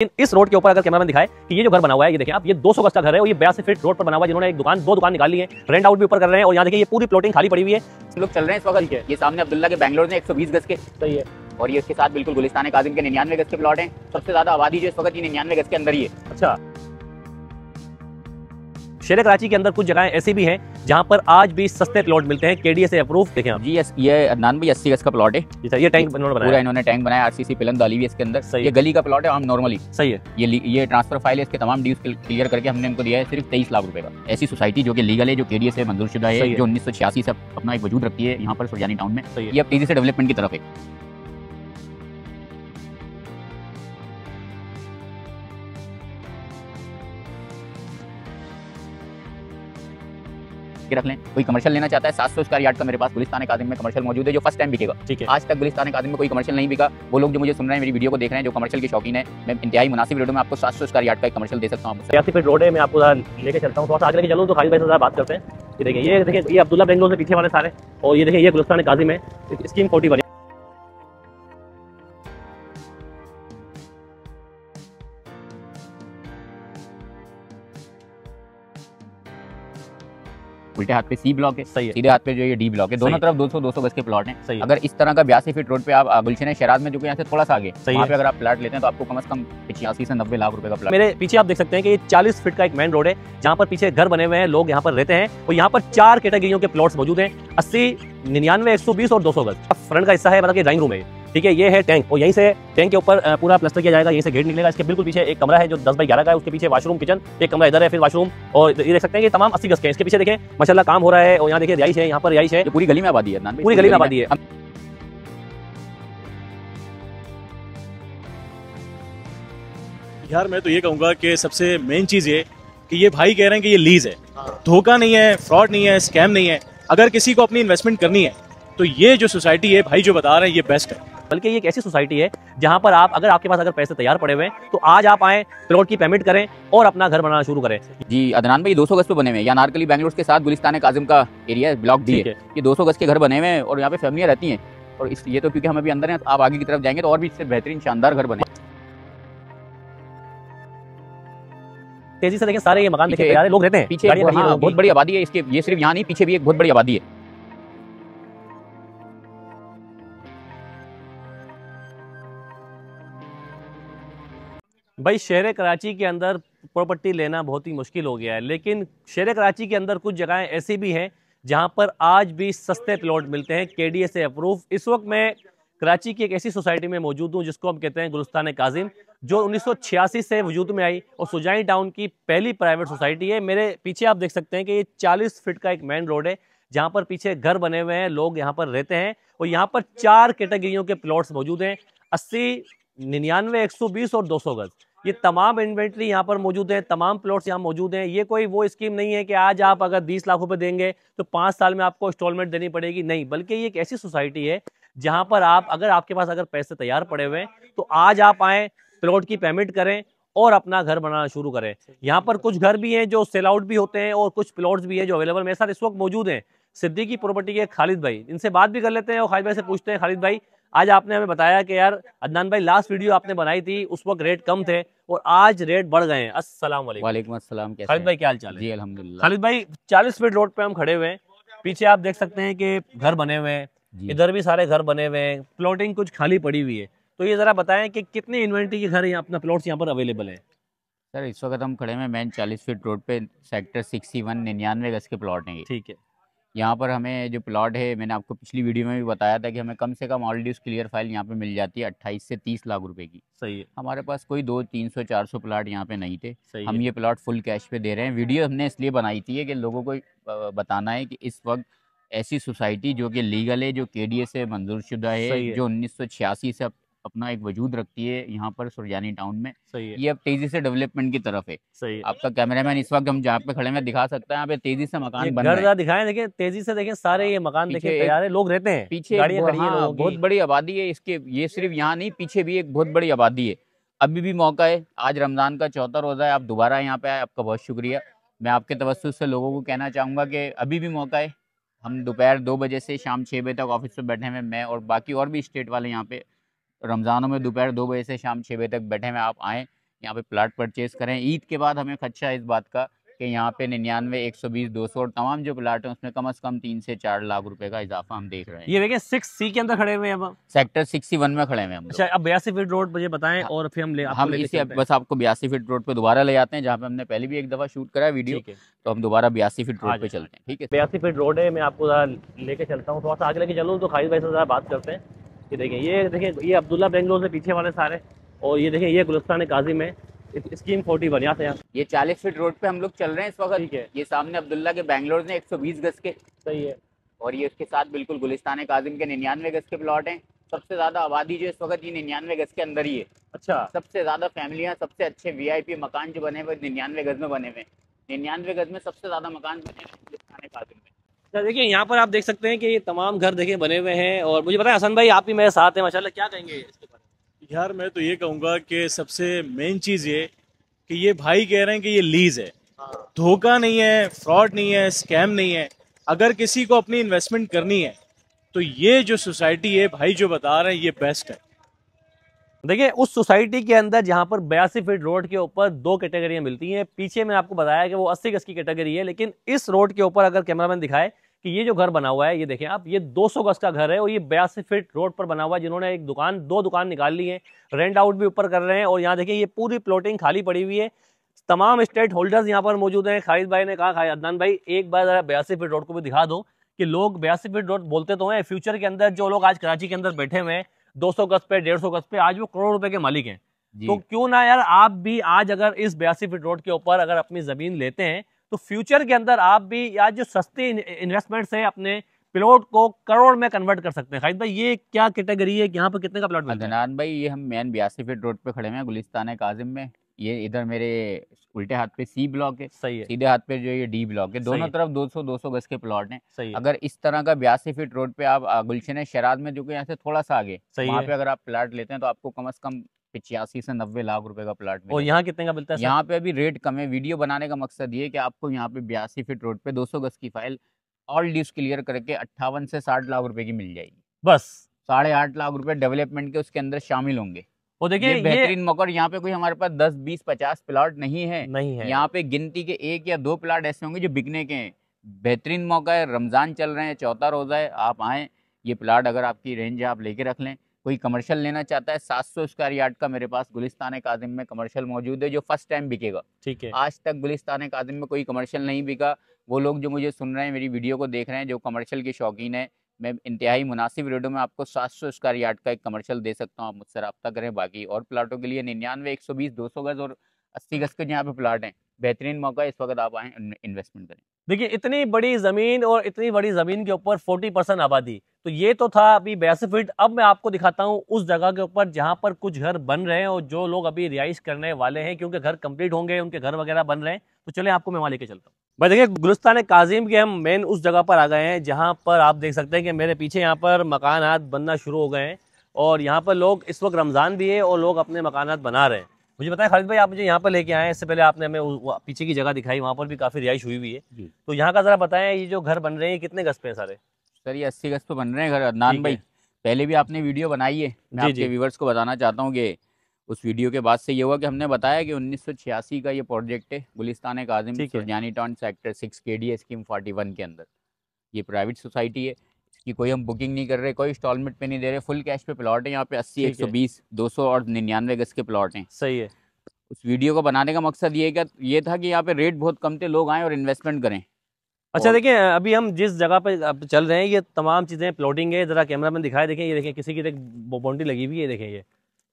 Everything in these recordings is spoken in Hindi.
लेकिन इस रोड के ऊपर अगर कैमरामैन दिखाए कि ये जो घर बना हुआ है, ये देखें आप, ये 200 गज का घर है और ये 82 फीट रोड पर बना हुआ है। जिन्होंने दो दुकान निकाली है, रेंट आउट भी ऊपर कर रहे हैं और यहाँ देखिए ये पूरी प्लॉटिंग खाली पड़ी हुई है। लोग चल रहे हैं इस वक्त। ये सामने अब्दुल्ला के बैंगलोर में 120 गज के सही है और ये इसके साथ बिल्कुल गुलिस्तान काजिम के 99 गज के प्लॉट हैं। सबसे ज्यादा आबादी जो इस वक्त ये 99 गज के अंदर ही है। अच्छा, शेर कराची के अंदर कुछ जगहें ऐसी भी हैं जहां पर आज भी सस्ते प्लॉट मिलते हैं, केडीए से अप्रूव। देखें आप जी, ये अदनान भाई 80 गज का प्लॉट है। ये टैंक बनाया पूरा इन्होंने टैंक बनाया, आरसीसी पिलन डाली हुई है इसके अंदर। ये गली का प्लॉट है, हम नॉर्मली सही है। ये ट्रांसफर फाइल है, इसके तमाम ड्यूज क्लियर करके हमने इनको दिया है सिर्फ 23 लाख रुपए का। ऐसी सोसाइटी जो कि लीगल है, जो केडीए से मंजूर शुदा है, जो 1986 से अपना एक वजूद रखती है यहाँ पर सुरजानी टाउन में। ये अब तेजी से डेवलपमेंट की तरफ है। रख लें, कोई कमर्शियल लेना चाहता है 700 स्क्वायर यार्ड का मेरे पास गुलिस्तान काजिम में कमर्शियल मौजूद है, जो फर्स्ट टाइम बिकेगा। ठीक है, आज तक गुलिस्तान काजिम में कोई कमर्शियल नहीं बिका। वो लोग जो मुझे सुन रहे हैं, मेरी वीडियो को देख रहे हैं, जो कमर्शियल के शौकीन है, मैं इंतहाई मुनासिब रेटों में आपको 700 स्क्वायर यार्ड का कमर्शियल दे सकता हूँ। 80 फीट रोड है, मैं आपको लेके चलता हूँ। थोड़ा सा आगे लेके चलूँ तो खालिद भाई से बात करते हैं। ये देखिए ये अब्दुल्ला बेंगलोर से पीछे वाले सारे, और ये देखिए ये गुलिस्तान काजिम है, स्कीम 40 बनी। उल्टे हाथ पे सी ब्लॉक है, सही है। सीधे हाथ पे जो ये डी ब्लॉक है, दोनों तरफ 200 गज के प्लॉट हैं। अगर इस तरह का 82 फीट रोड पे आप गुलशन शहराज में, जो कि यहाँ से थोड़ा सा आगे, वहाँ पे अगर आप प्लाट लेते हैं तो आपको कम से कम 85 से 90 लाख रुपए का प्लाट। मेरे पीछे आप देख सकते हैं कि ये 40 फीट का एक मेन रोड है, जहाँ पर पीछे घर बने हुए हैं, लोग यहाँ पर रहते हैं और यहाँ पर 4 कैटेगरियों के प्लॉट्स मौजूद हैं, 80, 99, 120 और 200 गज। फ्रंट का हिस्सा है, मतलब कि ड्राइंग रूम है। ठीक है, ये है टैंक और यहीं से टैंक के ऊपर पूरा प्लास्टर किया जाएगा, यहीं से गेट निकलेगा। इसके बिल्कुल पीछे एक कमरा है जो 10 बाई 11 का है, उसके पीछे वॉशरूम, किचन, एक कमरा इधर है, फिर वॉशरूम, और ये देख सकते हैं कि तमाम 80 गज के। इसके पीछे देखें माशाल्लाह काम हो रहा है और यहाँ देखिए रिहाइश है, यहाँ पर रिहाइश है। पूरी गली में आबादी है, पूरी गली में आबादी है। यार मैं तो ये कहूँगा कि सबसे मेन चीज़ ये कि ये भाई कह रहे हैं कि ये लीज है, धोखा नहीं है, फ्रॉड नहीं है, स्कैम नहीं है। अगर किसी को अपनी इन्वेस्टमेंट करनी है तो ये जो सोसाइटी है भाई जो बता रहे हैं ये बेस्ट है। बल्कि ये एक ऐसी सोसाइटी है जहां पर आप, अगर आपके पास अगर पैसे तैयार पड़े हुए हैं तो आज आप आए, प्लॉट की पेमेंट करें और अपना घर बनाना शुरू करें। जी अदनान भाई 200 गज पे बने हुए हैं, या नारकली बैंगलोर के साथ गुलिस्तान काजिम का एरिया ब्लॉक डी है। ये 200 गज के घर बने हुए हैं और यहाँ पे फैमिलियां रहती हैं। और ये तो क्योंकि हम अभी अंदर हैं, आप आगे की तरफ जाएंगे तो और भी इससे बेहतरीन शानदार घर बने। तेजी से देखें, सारे ये मकान देखे लोग रहते हैं पीछे। बहुत बड़ी आबादी है इसके, ये सिर्फ यहाँ नहीं, पीछे भी एक बहुत बड़ी आबादी है। भाई शहर कराची के अंदर प्रॉपर्टी लेना बहुत ही मुश्किल हो गया है, लेकिन शहर कराची के अंदर कुछ जगहें ऐसी भी हैं जहां पर आज भी सस्ते प्लॉट मिलते हैं, केडीए से अप्रूव। इस वक्त मैं कराची की एक ऐसी सोसाइटी में मौजूद हूं जिसको हम कहते हैं गुलिस्तान काजिम, जो 1986 से वजूद में आई और सुजानी टाउन की पहली प्राइवेट सोसाइटी है। मेरे पीछे आप देख सकते हैं कि ये 40 फीट का एक मेन रोड है जहाँ पर पीछे घर बने हुए हैं, लोग यहाँ पर रहते हैं और यहाँ पर 4 कैटेगरियों के प्लॉट्स मौजूद हैं, 80, 99, 120 और 200 गज। ये तमाम इन्वेंट्री यहाँ पर मौजूद है, तमाम प्लॉट्स यहाँ मौजूद हैं। ये कोई वो स्कीम नहीं है कि आज आप अगर 20 लाख रुपए देंगे तो 5 साल में आपको इंस्टॉलमेंट देनी पड़ेगी, नहीं। बल्कि ये एक ऐसी सोसाइटी है जहाँ पर आप, अगर आपके पास अगर पैसे तैयार पड़े हुए हैं तो आज आप आए, प्लॉट की पेमेंट करें और अपना घर बनाना शुरू करें। यहाँ पर कुछ घर भी हैं जो सेल आउट भी होते हैं और कुछ प्लॉट्स भी हैं जो अवेलेबल मेरे साथ इस वक्त मौजूद हैं। सिद्दीकी प्रॉपर्टी के खालिद भाई, इनसे बात भी कर लेते हैं और खालिद भाई से पूछते हैं। खालिद भाई, आज आपने हमें बताया कि यार अदनान भाई लास्ट वीडियो आपने बनाई थी उस वक्त रेट कम थे और आज रेट बढ़ गए हैं। अस्सलाम वालेकुम। वालेकुम अस्सलाम। खालिद भाई क्या हाल चाल है? जी अल्हम्दुलिल्लाह। खालिद भाई 40 फीट रोड पे हम खड़े हुए हैं, पीछे आप देख सकते हैं कि घर बने हुए हैं, इधर भी सारे घर बने हुए हैं, प्लॉटिंग कुछ खाली पड़ी हुई है। तो ये जरा बताएं कि कितने इन्वेंट्री के घर यहाँ अपना प्लॉट्स यहाँ पर अवेलेबल है? सर इस वक्त हम खड़े हैं मेन 40 फीट रोड पे, सेक्टर 61, 99 गज के प्लॉट हैं। ठीक है। यहाँ पर हमें जो प्लॉट है, मैंने आपको पिछली वीडियो में भी बताया था कि हमें कम से कम ऑल ड्यूज क्लियर फाइल यहाँ पे मिल जाती है 28 से 30 लाख रुपए की। सही है। हमारे पास कोई 200, 300, 400 प्लॉट यहाँ पे नहीं थे। हम है। ये प्लॉट फुल कैश पे दे रहे हैं। वीडियो हमने इसलिए बनाई थी कि लोगों को बताना है कि इस वक्त ऐसी सोसाइटी जो कि लीगल है, जो केडीए से मंजूर शुदा है, जो 1986 से अपना एक वजूद रखती है यहाँ पर सुरजानी टाउन में। सही है। ये अब तेजी से डेवलपमेंट की तरफ है। सही है। आपका कैमरामैन इस वक्त हम जहाँ पे खड़े हैं दिखा सकता है, यहाँ पे तेजी से मकान बन रहे हैं। दिखाएं, देखें तेजी से, देखें सारे ये मकान देखें तैयार है, लोग रहते हैं, पीछे गाड़ियां खड़ी हैं, बहुत बड़ी आबादी है इसके। ये सिर्फ यहाँ नहीं, पीछे भी एक बहुत बड़ी आबादी है। अभी भी मौका है, आज रमजान का चौथा रोजा है, आप दोबारा यहाँ पे आए, आपका बहुत शुक्रिया। मैं आपके तवज्जुह से लोगों को कहना चाहूँगा कि अभी भी मौका है। हम दोपहर 2 बजे से शाम 6 बजे तक ऑफिस पे बैठे हैं, मैं और बाकी और भी स्टेट वाले यहाँ पे रमज़ानों में दोपहर 2 बजे से शाम 6 बजे तक बैठे हैं। आप आएँ, यहाँ पे प्लाट परचेज करें। ईद के बाद हमें खदशा है इस बात का कि यहाँ पे 99, 120, 200 और तमाम जो प्लाट हैं उसमें कम से कम 3 से 4 लाख रुपए का इजाफा हम देख रहे हैं। ये देखिए 6C के अंदर खड़े हुए हैं हम। सेक्टर 61 में खड़े हुए हैं हम लोग। अच्छा, अब 82 फीट रोड मुझे बताएं और फिर हम इसे बस आपको 82 फीट रोड पे दोबारा ले जाते हैं, जहाँ पे हमने पहले भी एक दफा शूट करा है वीडियो, तो हम दोबारा 82 फीट रोड पे चलते हैं। ठीक है, 82 फीट रोड है, मैं आपको लेके चलता हूँ, थोड़ा सा आगे लेके चलूँ तो खालिद भाई से ज़रा बात करते हैं। ये देखिए ये अब्दुल्ला बेंगलोर से पीछे वाले सारे, और ये देखिए ये गुलिस्तान काजिम है, स्कीम 41 यहाँ से यहाँ। ये 40 फीट रोड पे हम लोग चल रहे हैं इस वक्त। ठीक है, ये सामने अब्दुल्ला के बेंगलोर ने 120 गज के, सही है, और ये उसके साथ बिल्कुल गुलिस्तान काजिम के 99 गज के प्लॉट हैं। सबसे ज्यादा आबादी जो इस वक्त ये 99 गज के अंदर ही है। अच्छा, सबसे ज्यादा फैमिलियां, सबसे अच्छे वीआईपी मकान जो बने हुए 99 गज में बने हुए। 99 गज में सबसे ज्यादा मकान बने हुए गुलिस्तान काजिम में। अच्छा देखिए यहाँ पर आप देख सकते हैं कि ये तमाम घर देखिए बने हुए हैं, और मुझे पता है हसन भाई आप भी मेरे साथ हैं माशाल्लाह, क्या कहेंगे इसके बारे में? यार मैं तो ये कहूँगा कि सबसे मेन चीज़ ये कि ये भाई कह रहे हैं कि ये लीज है, धोखा नहीं है, फ्रॉड नहीं है, स्कैम नहीं है। अगर किसी को अपनी इन्वेस्टमेंट करनी है तो ये जो सोसाइटी है भाई जो बता रहे हैं ये बेस्ट है। देखिए उस सोसाइटी के अंदर जहां पर 82 फीट रोड के ऊपर 2 कैटेगरियां मिलती हैं। पीछे मैंने आपको बताया कि वो 80 गज की कैटेगरी है, लेकिन इस रोड के ऊपर अगर कैमरामैन दिखाए कि ये जो घर बना हुआ है, ये देखें आप, ये 200 गज का घर है और ये 82 फीट रोड पर बना हुआ है। जिन्होंने एक दुकान, 2 दुकान निकाल ली है, रेंट आउट भी ऊपर कर रहे हैं, और यहाँ देखिए ये पूरी प्लॉटिंग खाली पड़ी हुई है। तमाम स्टेट होल्डर्स यहाँ पर मौजूद हैं। खालिद भाई ने कहा, अदनान भाई एक बार जरा 82 फीट रोड को भी दिखा दो कि लोग 82 फीट रोड बोलते तो हैं, फ्यूचर के अंदर जो लोग आज कराची के अंदर बैठे हुए हैं 200 गज पे, 150 गज पे, आज वो करोड़ रुपए के मालिक हैं। तो क्यों ना यार आप भी आज अगर इस 82 फीट रोड के ऊपर अगर अपनी जमीन लेते हैं तो फ्यूचर के अंदर आप भी आज जो सस्ते इन्वेस्टमेंट्स है अपने प्लॉट को करोड़ में कन्वर्ट कर सकते हैं। खालिद भाई ये क्या कैटेगरी है, यहाँ पर कितने का प्लॉट मिलता है? अदनान भाई ये हम मेन 82 फीट रोड पे खड़े हैं गुलिस्तान काजिम में। ये इधर मेरे उल्टे हाथ पे सी ब्लॉक है, सही है, सीधे हाथ पे जो ये डी ब्लॉक है, दोनों तरफ 200 गज के प्लॉट हैं। सही है। अगर इस तरह का 82 फीट रोड पे आप गुलशन शराद में जो कि यहाँ से थोड़ा सा आगे, वहाँ पे अगर आप प्लाट लेते हैं तो आपको कम से कम 85 से 90 लाख रुपए का प्लाट मिलेगा। और यहाँ कितने का मिलता है? यहाँ पे अभी रेट कम है। वीडियो बनाने का मकसद ये है कि आपको यहाँ पे 82 फीट रोड पे 200 गज की फाइल ऑल ड्यूज क्लियर करके 58 से 60 लाख रुपए की मिल जाएगी। बस 8.5 लाख रुपए डेवलपमेंट के उसके अंदर शामिल होंगे। वो देखिए ये बेहतरीन मौका। यहाँ पे कोई हमारे पास 10, 20, 50 प्लाट नहीं है। यहाँ पे गिनती के 1 या 2 प्लाट ऐसे होंगे जो बिकने के हैं। बेहतरीन मौका है, रमजान चल रहे हैं, चौथा रोजा है, आप आएँ, ये प्लाट अगर आपकी रेंज है आप लेके रख लें। कोई कमर्शियल लेना चाहता है, 700 स्क्वायर यार्ड का मेरे पास गुलिस्तान काजिम में कमर्शियल मौजूद है जो फर्स्ट टाइम बिकेगा। ठीक है, आज तक गुलिस्तान काजिम में कोई कमर्शियल नहीं बिका। वो लोग जो मुझे सुन रहे हैं, मेरी वीडियो को देख रहे हैं, जो कमर्शियल के शौकीन है, मैं इंतहाई मुनासिब रेटों में आपको 700 स्क्वायर यार्ड का एक कमर्शियल दे सकता हूँ। आप मुझसे रब्ता करें। बाकी और प्लाटों के लिए 99, 120, 200 गज और 80 गज के यहाँ पे प्लाट हैं। बेहतरीन मौका है, इस वक्त आप आएँ इन्वेस्टमेंट करें। देखिए इतनी बड़ी जमीन और इतनी बड़ी जमीन के ऊपर 40% आबादी, तो ये तो था अभी 82 फीट। अब मैं आपको दिखाता हूँ उस जगह के ऊपर जहाँ पर कुछ घर बन रहे हैं और जो लोग अभी रिहाइश करने वाले हैं, क्योंकि घर कंप्लीट होंगे, उनके घर वगैरह बन रहे हैं। तो चले आपको मैं वहाँ लेके चलता हूँ। भाई देखिए गुलिस्तान काजिम के हम मेन उस जगह पर आ गए हैं जहाँ पर आप देख सकते हैं कि मेरे पीछे यहाँ पर मकानात बनना शुरू हो गए हैं, और यहाँ पर लोग, इस वक्त रमज़ान भी है और लोग अपने मकानात बना रहे हैं। मुझे बताएं खालिद भाई, आप मुझे यहाँ पर लेके आए, इससे पहले आपने हमें पीछे की जगह दिखाई, वहाँ पर भी काफ़ी रिहाइश हुई हुई है। तो यहाँ का ज़रा बताएं, ये जो घर बन रहे हैं कितने गज पे हैं सारे? सर ये 80 गज पे बन रहे हैं घर। अदनान भाई पहले भी आपने वीडियो बनाई है, मैं आपके व्यूवर्स को बताना चाहता हूँ कि उस वीडियो के बाद से ये हुआ कि हमने बताया कि 1986 का ये प्रोजेक्ट है Gulistan Kazim Surjani town sector 6 KDA scheme 41 के अंदर। ये प्राइवेट सोसाइटी है, इसकी कोई हम बुकिंग नहीं कर रहे, कोई इंस्टॉलमेंट पे नहीं दे रहे, फुल कैश पे प्लॉट है। यहाँ पे 80, 120, 200 और 99 गज के प्लॉट हैं। सही है। उस वीडियो को बनाने का मकसद ये था कि यहाँ पे रेट बहुत कम थे, लोग आएँ और इन्वेस्टमेंट करें। अच्छा देखिए अभी हम जिस जगह पे चल रहे हैं ये तमाम चीज़ें प्लॉटिंग है। ज़रा कैमरामैन दिखाए, देखें ये देखें किसी की बाउंड्री लगी हुई है, देखें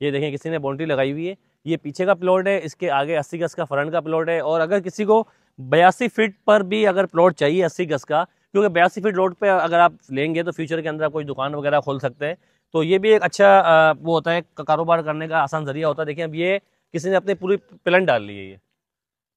ये देखें किसी ने बाउंड्री लगाई हुई है। ये पीछे का प्लॉट है, इसके आगे 80 गज का फ्रंट का प्लॉट है। और अगर किसी को 82 फीट पर भी अगर प्लॉट चाहिए 80 गज का, क्योंकि 82 फीट रोड पे अगर आप लेंगे तो फ्यूचर के अंदर आप कोई दुकान वगैरह खोल सकते हैं, तो ये भी एक अच्छा वो होता है, कारोबार करने का आसान जरिया होता है। देखिए अब ये किसी ने अपनी पूरी प्लान डाल ली है।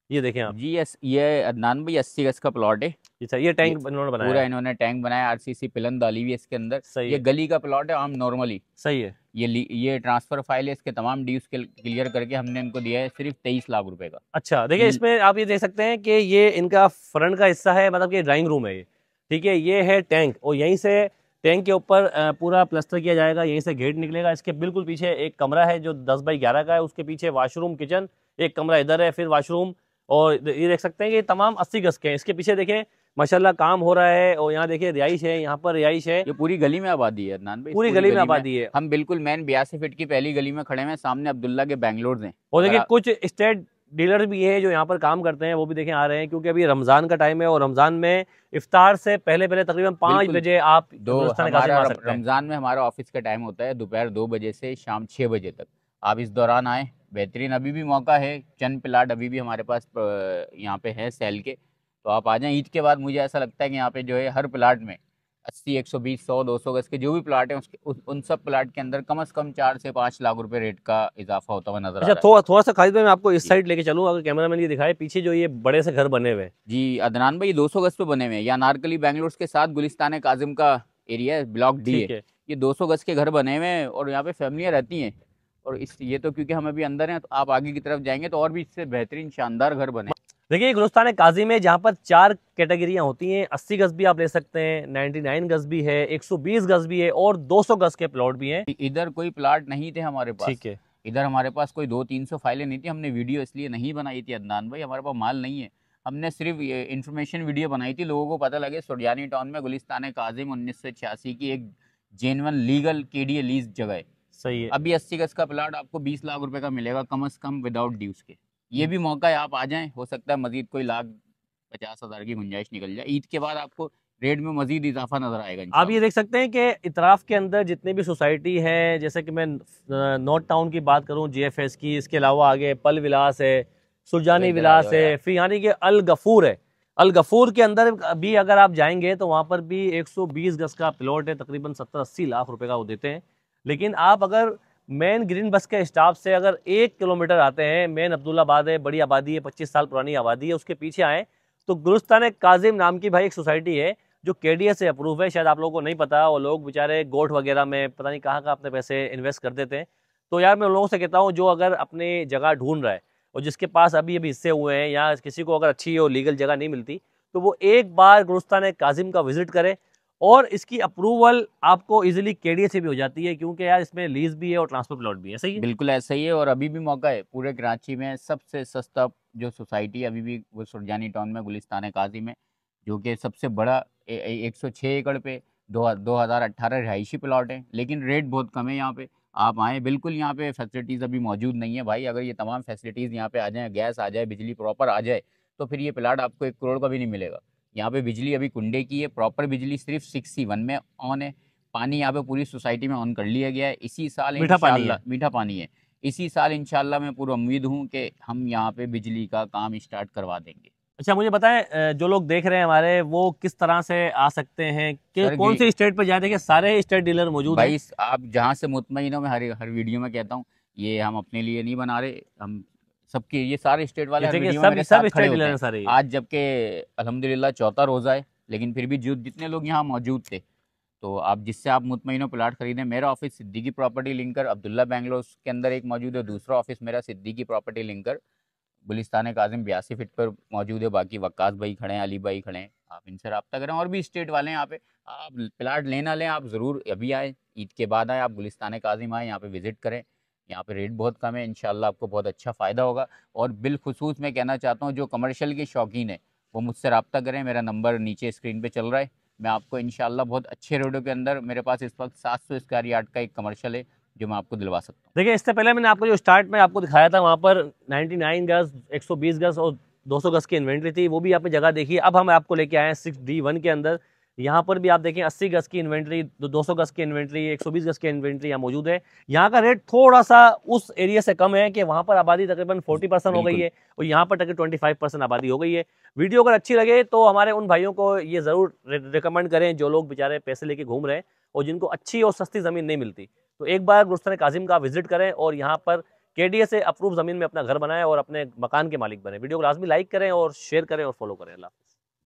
ये देखें आप जी, ये अदनान भाई 80 गज का प्लॉट है। ये टैंक इन्होंने बनाया, पूरा इन्होंने टैंक बनाया, RCC पिलन डाली हुई है इसके अंदर। ये गली का प्लॉट है आम नॉर्मली। सही है। ये ट्रांसफर फाइल है, इसके तमाम ड्यूज क्लियर करके हमने इनको दिया है सिर्फ 23 लाख रुपए का। अच्छा देखिए इसमें आप ये देख सकते हैं कि ये इनका फ्रंट का हिस्सा है, मतलब कि ड्राइंग रूम है ये, ठीक है, ये है टैंक, और यहीं से टैंक के ऊपर पूरा प्लास्टर किया जाएगा, यहीं से गेट निकलेगा। इसके बिल्कुल पीछे एक कमरा है जो 10 बाई 11 का है, उसके पीछे वॉशरूम, किचन, एक कमरा इधर है, फिर वॉशरूम, और ये देख सकते हैं कि तमाम 80 गज के हैं। इसके पीछे देखें माशाल्लाह काम हो रहा है, और यहाँ देखिए रिहाइश है, यहाँ पर रिहाइश है। ये पूरी गली में आबादी है अदनान भाई, पूरी गली में आबादी है। हम बिल्कुल मेन 82 फीट की पहली गली में खड़े हैं, सामने अब्दुल्ला के बैंगलोर हैं। और देखिए कुछ स्टेट डीलर भी हैं जो यहाँ पर काम करते हैं, वो भी देखें आ रहे हैं, क्योंकि अभी रमजान का टाइम है, और रमजान में इफ्तार से पहले तकरीबन 5 बजे आप रमजान में हमारा ऑफिस का टाइम होता है दोपहर 2 बजे से शाम 6 बजे तक। आप इस दौरान आए, बेहतरीन अभी भी मौका है, चंद प्लाट अभी भी हमारे पास यहाँ पे है सेल के, तो आप आ जाएं। ईद के बाद मुझे ऐसा लगता है कि यहाँ पे जो है हर प्लाट में 80, 120, 100, 200 गज के जो भी प्लाट हैं उन सब प्लाट के अंदर कम से कम 4 से 5 लाख रुपए रेट का इजाफा होता हुआ नजर आ रहा है। थोड़ा सा खालिद भाई मैं आपको इस साइड लेके चलूँ, अगर कैमरामैन ये दिखाए पीछे जो ये बड़े से घर बने हुए हैं। जी अदनान भाई 200 गज पे बने हुए हैं, या नारकली बैंगलोर के साथ गुलिस्तान काजिम का एरिया है, ब्लॉक डी है। ये 200 गज के घर बने हुए हैं और यहाँ पे फैमिलियाँ रहती हैं। और इस ये तो क्योंकि हम अभी अंदर हैं, तो आप आगे की तरफ जाएंगे तो और भी इससे बेहतरीन शानदार घर बने। देखिए गुलिस्तान काजी में जहाँ पर 4 कैटेगरियाँ होती हैं, 80 गज भी आप ले सकते हैं, 99 गज भी है, 120 गज भी है, और 200 गज के प्लॉट भी हैं। इधर कोई प्लाट नहीं थे हमारे पास, ठीक है, इधर हमारे पास कोई 200-300 फाइलें नहीं थी। हमने वीडियो इसलिए नहीं बनाई थी अदनान भाई, हमारे पास माल नहीं है, हमने सिर्फ इन्फॉर्मेशन वीडियो बनाई थी, लोगों को पता लगे सुरजानी टाउन में गुलिस्तान काजिम 1986 की एक जेन्युइन लीगल केडीए लीज जगह है। सही है। अभी 80 गज का प्लाट आपको 20 लाख रुपए का मिलेगा कम से कम विदाउट ड्यूज के। ये भी मौका है, आप आ जाएं, हो सकता है मजीद कोई 1,50,000 की गुंजाइश निकल जाए। ईद के बाद आपको रेट में मजीद इजाफा नजर आएगा। आप ये देख सकते हैं कि इतराफ के अंदर जितने भी सोसाइटी हैं, जैसे कि मैं नॉर्थ टाउन की बात करूं GFS की, इसके अलावा आगे पल विलास है, सुरजानी विलास है, फिर यानी कि अल गफूर है। अल गफूर के अंदर भी अगर आप जाएंगे तो वहाँ पर भी 120 गज का प्लॉट है, तकरीबन 70-80 लाख रुपए का वो देते हैं। लेकिन आप अगर मेन ग्रीन बस के स्टॉप से अगर 1 किलोमीटर आते हैं, मेन अब्दुल्लाबाद है, बड़ी आबादी है, 25 साल पुरानी आबादी है, उसके पीछे आए तो गुलिस्तान काजिम नाम की भाई एक सोसाइटी है जो KDA से अप्रूव है। शायद आप लोगों को नहीं पता, और लोग बेचारे गोट वगैरह में पता नहीं कहाँ अपने पैसे इन्वेस्ट कर देते हैं। तो यार मैं उन लोगों से कहता हूँ जो अगर अपनी जगह ढूंढ रहा है और जिसके पास अभी हिस्से हुए हैं, या किसी को अगर अच्छी और लीगल जगह नहीं मिलती, तो वो एक बार गुलिस्तान काजिम का विजिट करे, और इसकी अप्रूवल आपको इजीली KDA से भी हो जाती है, क्योंकि यार इसमें लीज भी है और ट्रांसफर प्लॉट भी है। सही है, बिल्कुल ऐसा ही है। और अभी भी मौका है, पूरे कराची में सबसे सस्ता जो सोसाइटी अभी भी वो सुरजानी टाउन में गुलिस्तान काजी में, जो कि सबसे बड़ा 106 एकड़ पे 2018 रिहायशी प्लॉट है, लेकिन रेट बहुत कम है। यहाँ पे आप आएँ, बिल्कुल यहाँ पे फैसिलिटीज़ अभी मौजूद नहीं है भाई। अगर ये तमाम फैसिलिटीज़ यहाँ पे आ जाए, गैस आ जाए, बिजली प्रॉपर आ जाए, तो फिर ये प्लाट आपको 1 करोड़ का भी नहीं मिलेगा। यहाँ पे बिजली अभी कुंडे की है, प्रॉपर बिजली सिर्फ 61 में ऑन है। पानी यहाँ पे पूरी सोसाइटी में ऑन कर लिया गया है। इसी साल मीठा पानी है। इसी साल इंशाल्लाह मैं पूरा उम्मीद हूँ कि हम यहाँ पे बिजली का काम स्टार्ट करवा देंगे। अच्छा मुझे बताएं, जो लोग देख रहे हैं हमारे, वो किस तरह से आ सकते हैं, कि कौन से स्टेट पर जाए? देखिए सारे स्टेट डीलर मौजूद हैं भाई, आप जहाँ से मुतमईन हो, मैं हर वीडियो में कहता हूँ, ये हम अपने लिए नहीं बना रहे, हम सबके, ये सारे स्टेट वाले सब स्टेट डीलर हैं सारे। आज जबकि अल्हम्दुलिल्लाह चौथा रोज़ा है, लेकिन फिर भी जितने लोग यहाँ मौजूद थे, तो आप जिससे आप मुतमईन प्लाट खरीदें। मेरा office Siddiqui property linker Abdullah Bangalore के अंदर एक मौजूद है, दूसरा ऑफिस मेरा Siddiqui property linker Gulistan Kazim 82 feet पर मौजूद है। बाकी वक्कास भाई खड़े हैं, अली भाई खड़े हैं, आप इनसे रब्ता करें। और भी स्टेट वाले हैं यहाँ पे, आप प्लाट लेना लें, आप ज़रूर अभी आए, ईद के बाद आए, आप गुलिस्तान काजिम आए, यहाँ पे विज़िट करें। यहाँ पे रेट बहुत कम है, इंशाल्लाह आपको बहुत अच्छा फ़ायदा होगा। और बिलखुसूस मैं कहना चाहता हूँ, जो कमर्शियल के शौकीन है वो मुझसे रब्ता करें। मेरा नंबर नीचे स्क्रीन पे चल रहा है। मैं आपको इंशाल्लाह बहुत अच्छे रेटों के अंदर, मेरे पास इस वक्त 700 स्क्वायर यार्ड का एक कमर्शियल है जो मैं आपको दिलवा सकता हूँ। देखिए इससे पहले मैंने आपको जो स्टार्ट में आपको दिखाया था, वहाँ पर 99 गज, 120 गज और 200 गज की इन्वेंट्री थी, वो भी आपने जगह देखी। अब हम आपको लेके आए हैं 6D1 के अंदर। यहाँ पर भी आप देखें 80 गज की इन्वेंट्री, 200 गज की इन्वेंट्री, 120 गज की इन्वेंट्री यहाँ मौजूद है। यहाँ का रेट थोड़ा सा उस एरिया से कम है कि वहाँ पर आबादी तकरीबन 40% हो गई है, और यहाँ पर तकरीबन 25% आबादी हो गई है। वीडियो अगर अच्छी लगे तो हमारे उन भाइयों को ये ज़रूर रिकमेंड करें जो लोग बेचारे पैसे लेके घूम रहे हैं और जिनको अच्छी और सस्ती ज़मीन नहीं मिलती। तो एक बार गुलिस्तान काजिम का विजिट करें और यहाँ पर KDA से अप्रूव ज़मीन में अपना घर बनाएं और अपने मकान के मालिक बने। वीडियो को लाजमी लाइक करें और शेयर करें और फॉलो करें। अल्लाह हाफ़िज़।